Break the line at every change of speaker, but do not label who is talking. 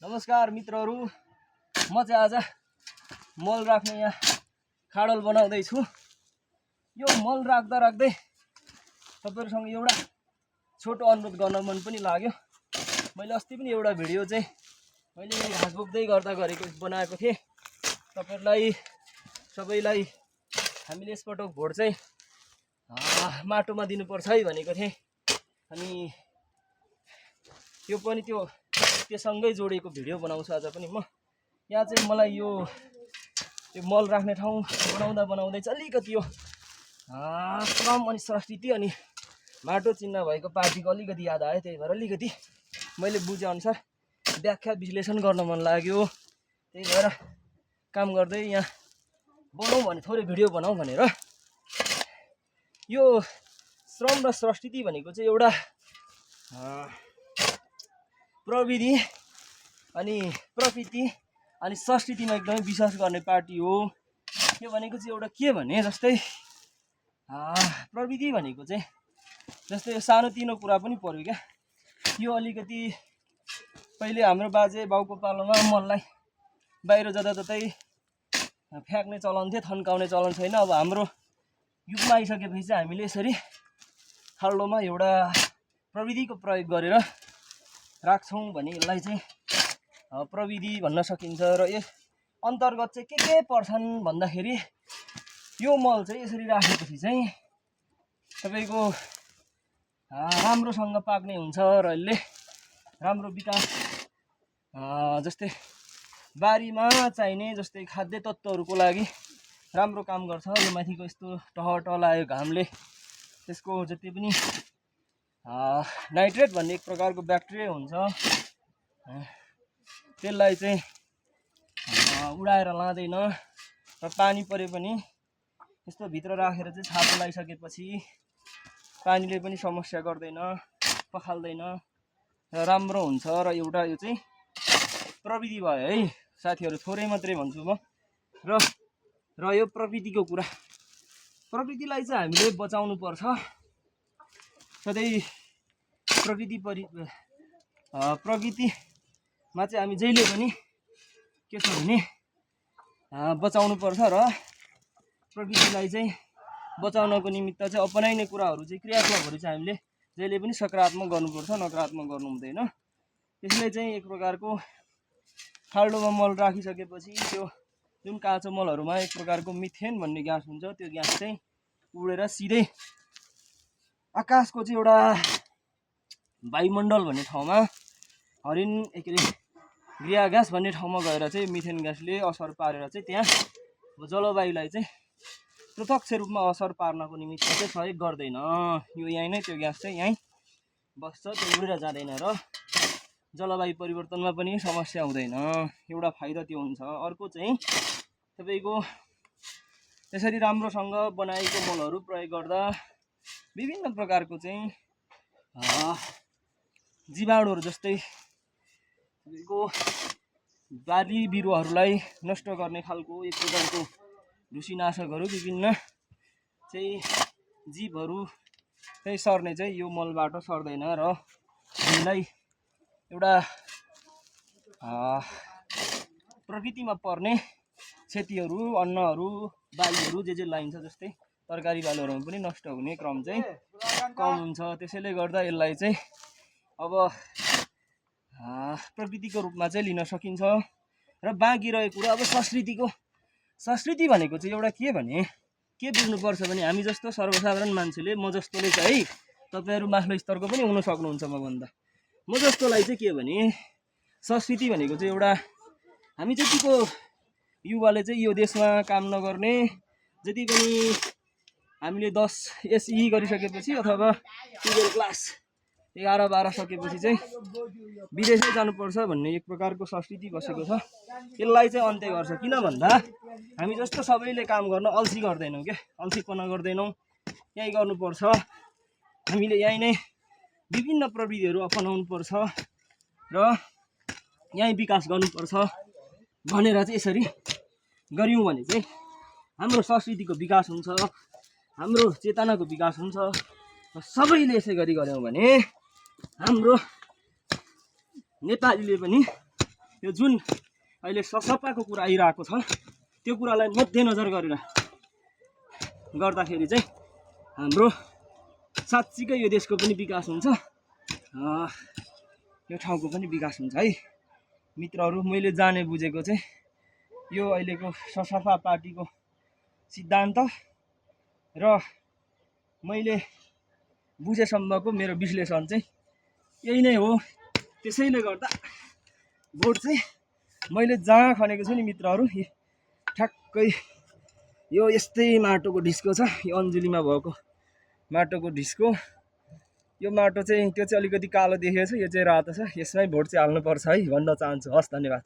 नमस्कार मित्रहरू, म चाहिँ आज मल राख्ने यहाँ खाडल बनाउँदै छु। यो मल राख्दा राख्दै तपाईहरुसँग एउटा छोटो अनुरोध गर्न मन पनि लाग्यो। मैले अस्ति पनि एउटा भिडियो चाहिँ मैले घाँस बोक्दै गर्दा गरेको बनाएको थिएँ। तपाईहरुलाई सबैलाई हामीले यसपटक भोट चाहिँ माटोमा दिनुपर्छ है भनेको थिएँ। अनि यो पनि त्योसँगै जोडेको भिडियो बनाउँछु आज पनि म। यहाँ चाहिँ मलाई यो मल राख्ने ठाउँ बनाउँदै चाहिँ अलिकति यो श्रम अनि संस्कृति अनि माटो चिन्ह भएको पार्टीको अलिकति याद आयो। त्यही भएर अलिकति मैले बुझे अनुसार व्याख्या विश्लेषण गर्न मन लाग्यो। त्यही भएर काम गर्दै यहाँ बनाउँ भने थोरै भिडियो बनाउँ भनेर। यो श्रम र संस्कृति भनेको चाहिँ एउटा प्रविधि अनि प्रकृति अनि संस्कृतिमा एकदमै विश्वास गर्ने पार्टी हो। यो भनेको चाहिँ एउटा के भने जस्तै प्रविधि भनेको चाहिँ जस्तै सानोतिनो कुरा पनि पर्यो क्या। यो अलिकति पहिले हाम्रो बाजे बाउको पालोमा मललाई बाहिर जताततै फ्याँक्ने चलन थियो, थन्काउने चलन छैन। अब हाम्रो युगमा आइसकेपछि चाहिँ हामीले यसरी खाल्डोमा एउटा प्रविधिको प्रयोग गरेर राख्छौँ भने यसलाई चाहिँ प्रविधि भन्न सकिन्छ। र यस अन्तर्गत चाहिँ के पर्छन् भन्दाखेरि यो मल चाहिँ यसरी राखेपछि चाहिँ तपाईको राम्रोसँग पाक्ने हुन्छ र यसले राम्रो विकास जस्तै बारीमा चाहिने जस्तै खाद्य तत्त्वहरूको लागि राम्रो काम गर्छ। यो माथिको यस्तो टहलायो घामले त्यसको जति पनि नाइट्रेट भन्ने एक प्रकारको ब्याक्टेरिया हुन्छ, त्यसलाई चाहिँ उडाएर लाँदैन। र पानी परे पनि यस्तो भित्र राखेर चाहिँ छातो लगाइसकेपछि पानीले पनि समस्या गर्दैन, पखाल्दैन र राम्रो हुन्छ। र एउटा यो चाहिँ प्रविधि भयो है साथीहरू, थोरै मात्रै भन्छु म। र यो प्रविधिको कुरा, प्रविधिलाई चाहिँ हामीले बचाउनु पर्छ। सधैँ प्रकृतिमा चाहिँ हामी जहिले पनि के छ भने बचाउनु पर्छ। र प्रकृतिलाई चाहिँ बचाउनको निमित्त चाहिँ अपनाइने कुराहरू चाहिँ क्रियाकलापहरू चाहिँ हामीले जहिले पनि सकारात्मक गर्नुपर्छ, नकारात्मक गर्नु हुँदैन। त्यसले चाहिँ एक प्रकारको खाल्डोमा मल राखिसकेपछि त्यो जुन काँचो मलहरूमा एक प्रकारको मिथेन भन्ने ग्यास हुन्छ, त्यो ग्यास चाहिँ उडेर सिधै आकाशको चाहिँ एउटा वायुमण्डल भन्ने ठाउँमा गृह ग्यास भन्ने ठाउँमा गएर चाहिँ मिथेन ग्यासले असर पारेर चाहिँ त्यहाँ जलवायुलाई चाहिँ प्रत्यक्ष रूपमा असर पार्नको निमित्त चाहिँ सहयोग गर्दैन। यो यहीँ नै त्यो ग्यास चाहिँ यहीँ बस्छ, त्यो उडेर जाँदैन र जलवायु परिवर्तनमा पनि समस्या हुँदैन। एउटा फाइदा त्यो हुन्छ। अर्को चाहिँ तपाईँको त्यसरी राम्रोसँग बनाएको मलहरू प्रयोग गर्दा विभिन्न प्रकारको चाहिँ जीवाणुहरू जस्तै तपाईँको बाली बिरुवाहरूलाई नष्ट गर्ने खालको एक प्रकारको ढुसीनाशकहरू विभिन्न चाहिँ जीवहरू चाहिँ सर्ने चाहिँ यो मलबाट सर्दैन। र हामीलाई एउटा प्रकृतिमा पर्ने क्षतिहरू, अन्नहरू, बालीहरू जे लाइन्छ जस्तै तरकारी बालीहरूमा पनि नष्ट हुने क्रम चाहिँ कम हुन्छ। त्यसैले गर्दा यसलाई चाहिँ अब प्रकृतिको रूपमा चाहिँ लिन सकिन्छ। र बाँकी रहेको कुरा अब संस्कृति भनेको चाहिँ एउटा के भने के बुझ्नुपर्छ भने हामी जस्तो सर्वसाधारण मान्छेले, म जस्तोले चाहिँ तपाईहरु माथिल्लो स्तरको पनि हुन सक्नुहुन्छ म भन्दा, म जस्तोलाई चाहिँ के भने संस्कृति भनेको चाहिँ एउटा हामी जतिको युवाले चाहिँ यो देशमा काम नगर्ने, जति पनि हामीले 10 एसई गरिसकेपछि अथवा 12 क्लास 11-12 सकेपछि चाहिँ विदेशै जानुपर्छ भन्ने एक प्रकारको संस्कृति बसेको छ। यसलाई चाहिँ अन्त्य गर्छ। किन भन्दा हामी जस्तो सबैले काम गर्न अल्छी गर्दैनौँ क्या, अल्छीपना गर्दैनौँ, यही गर्नुपर्छ। हामीले यही नै विभिन्न प्रविधिहरू अपनाउनु पर्छ र यही विकास गर्नुपर्छ भनेर चाहिँ यसरी गर्यौँ भने चाहिँ हाम्रो संस्कृतिको विकास हुन्छ, हाम्रो चेतनाको विकास हुन्छ। र सबैले यसै गरी गर्यौँ भने हाम्रो नेपालीले पनि यो जुन अहिले ससपाको कुरा आइरहेको छ त्यो कुरालाई मध्यनजर गरेर गर्दाखेरि चाहिँ हाम्रो साँच्चीकै यो देशको पनि विकास हुन्छ, यो ठाउँको पनि विकास हुन्छ है मित्रहरू। मैले जाने बुझेको चाहिँ यो अहिलेको ससपा पार्टीको सिद्धान्त र मैले बुझेसम्मको मेरो विश्लेषण चाहिँ यही नै हो। त्यसैले गर्दा भोट चाहिँ मैले जहाँ खनेको छु नि मित्रहरू, ठ्याक्कै यो यस्तै माटोको ढिस्को छ, यो अन्जुलीमा भएको माटोको ढिस्को। यो माटो चाहिँ त्यो चाहिँ अलिकति कालो देखिएको छ, यो चाहिँ रातो छ, यसमै भोट चाहिँ हाल्नुपर्छ है भन्न चाहन्छु। हस्, धन्यवाद।